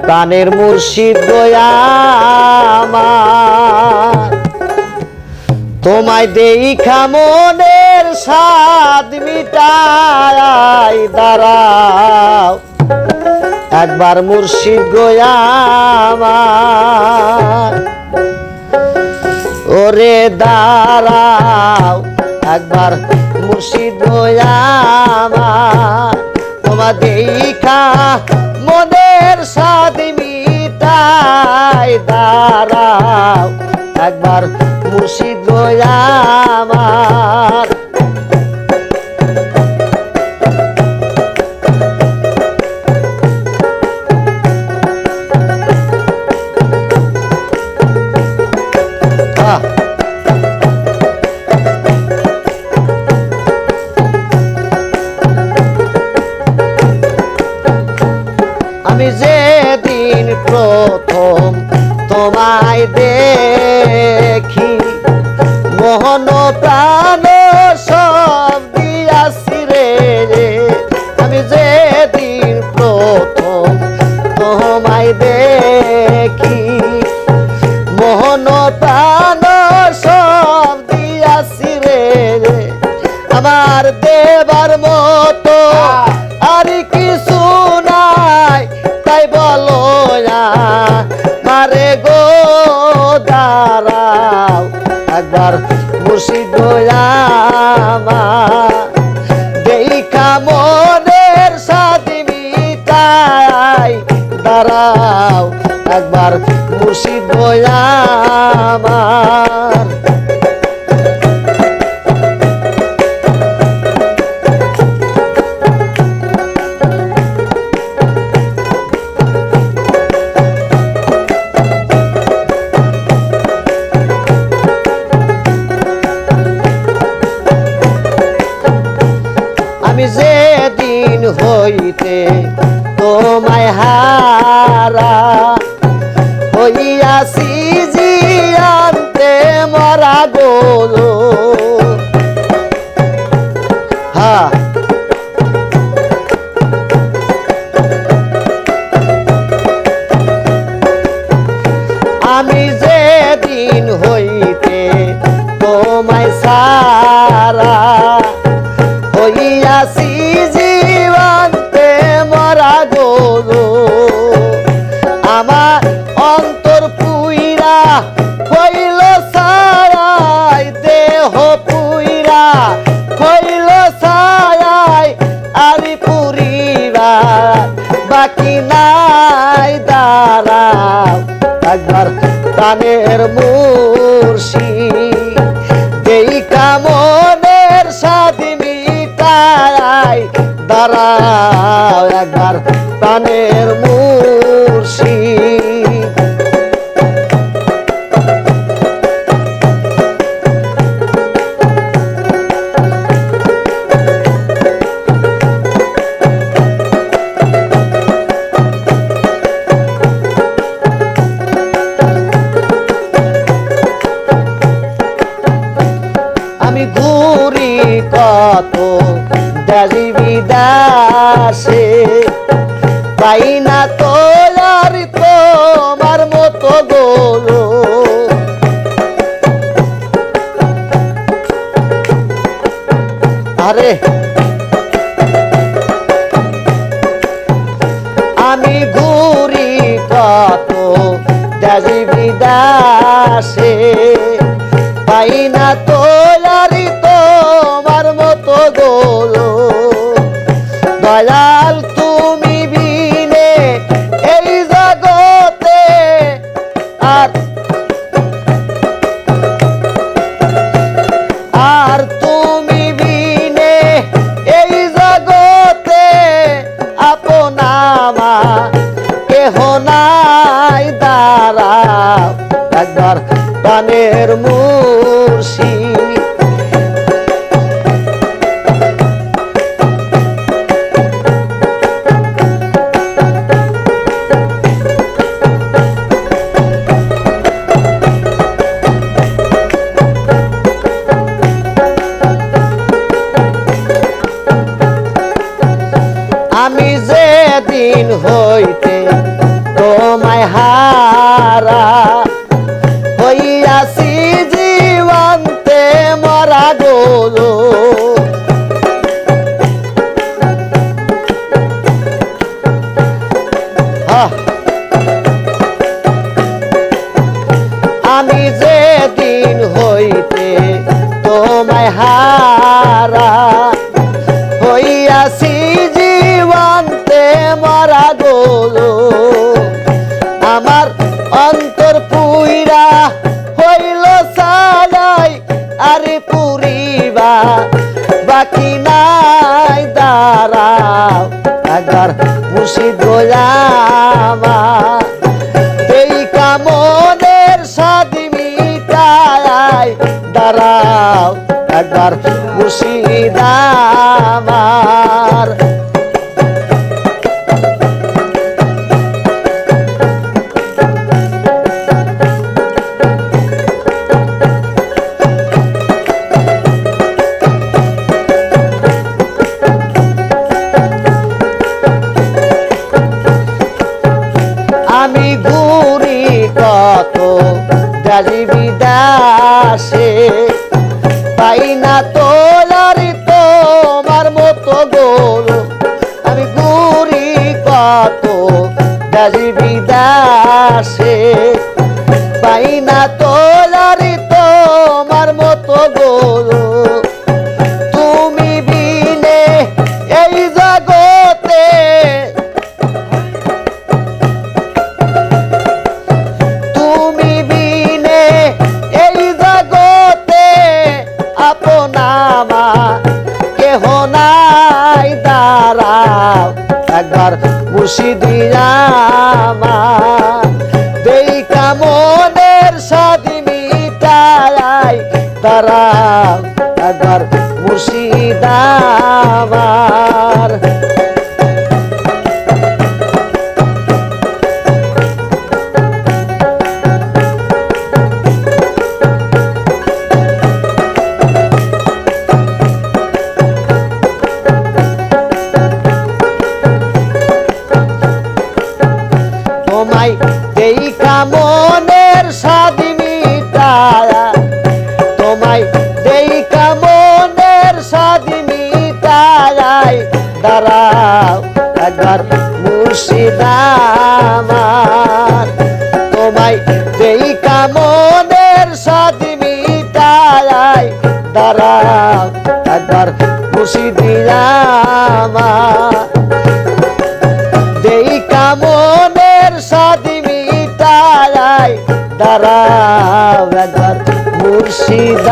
প্রাণের মুর্শিদ দয়া আমার তোমায় দেখা মনের স্বাদ মিটাই দাঁড়াও একবার মুর্শিদ দয়া আমার ওরে দাঁড়াও একবার মুর্শিদ দয়া আমার তোমায় দেখা মনের স্বাদ মিটাই দাঁড়াও একবার মুর্শিদ দয়া আমার আমি যেদিন প্রথম তোমায় দেখি মোহন প্রাণ সব দিয়াছি রে আমি যেদিন প্রথম তোমায় দেখি মোহন প্রাণ সব দিয়াছি রে আমার দেবার মতো আর কিছু নাই তাই বলো মারে গো দাঁড়াও একবার মুর্শিদ দয়া আমার দেখা মনের স্বাদ মিটাই দাঁড়াও একবার মুর্শিদ দয়া আমার আমি যেদিন হইতে তোমায় হারা হইয়াছি জিয়ান্তে মরা গোলো হ্যাঁ আমি যেদিন হইতে তোমায় সারা হইয়াছি জীবন্তে মরা গোলো আমার অন্তর পুইরা হইল ছায়াই দেহ পুইরা হইল ছায়াই আরি পুরিরা বাকি নাই দাঁড়াও একবার প্রাণের মুর্শিদ দেখা মনের স্বাদ মিটাই দাঁড়াও একবার প্রাণের মুর্শিদ আমি ঘুরি কত দেশি বিদেশে পাই না তো আর তোমার মতো গোলো আরে আমি ঘুরি কত দেশি বিদেশে পাই না তো আর তোমার মতো গোলো দয়াল তুমি বিনে এই জগতে আর তুমি বিনে এই জগতে আপনা কেহ নাই দাঁড়াও একবার প্রাণের মুর্শিদ আমি যেদিন হইতে আমি যেদিন হইতে তোমায় হারা হইয়াছি জীবন্তে মারা গলো আমার অন্তর পুইরা হইল সালাই আরে পুরিবা বাকি নাই দাঁড়াও একবার মুর্শিদ গোলামা এই কামনের সাদি মিটায় দাঁড়াও একবার মুর্শিদ আমার আমি ঘুরি কত দেশি বিদেশে পাই না তোলারি তোমার মতো গোল আমি ঘুরি কত দেশি বিদেশে পাই না তোলারি তোমার মতো গোল তুমি বিনে এই জগতে আপনামা কেহ নাই দাঁড়াও একবার মুর্শিদিয়ামা দেই কামনের সাদি মিটাই দাঁড়াও একবার মুর্শিদ আমার তোমায় দেই কামনের সাদি মিটায়া তোমায় দেই কামনের সাদি মিটায় দাঁড়াও একবার মুর্শিদ আমার তোমায় দেই কামনের সাদি মিটায় দাঁড়াও একবার মুর্শিদ আমার দেই কামনের সাদি মিটাই দাঁড়াও একবার মুর্শিদ।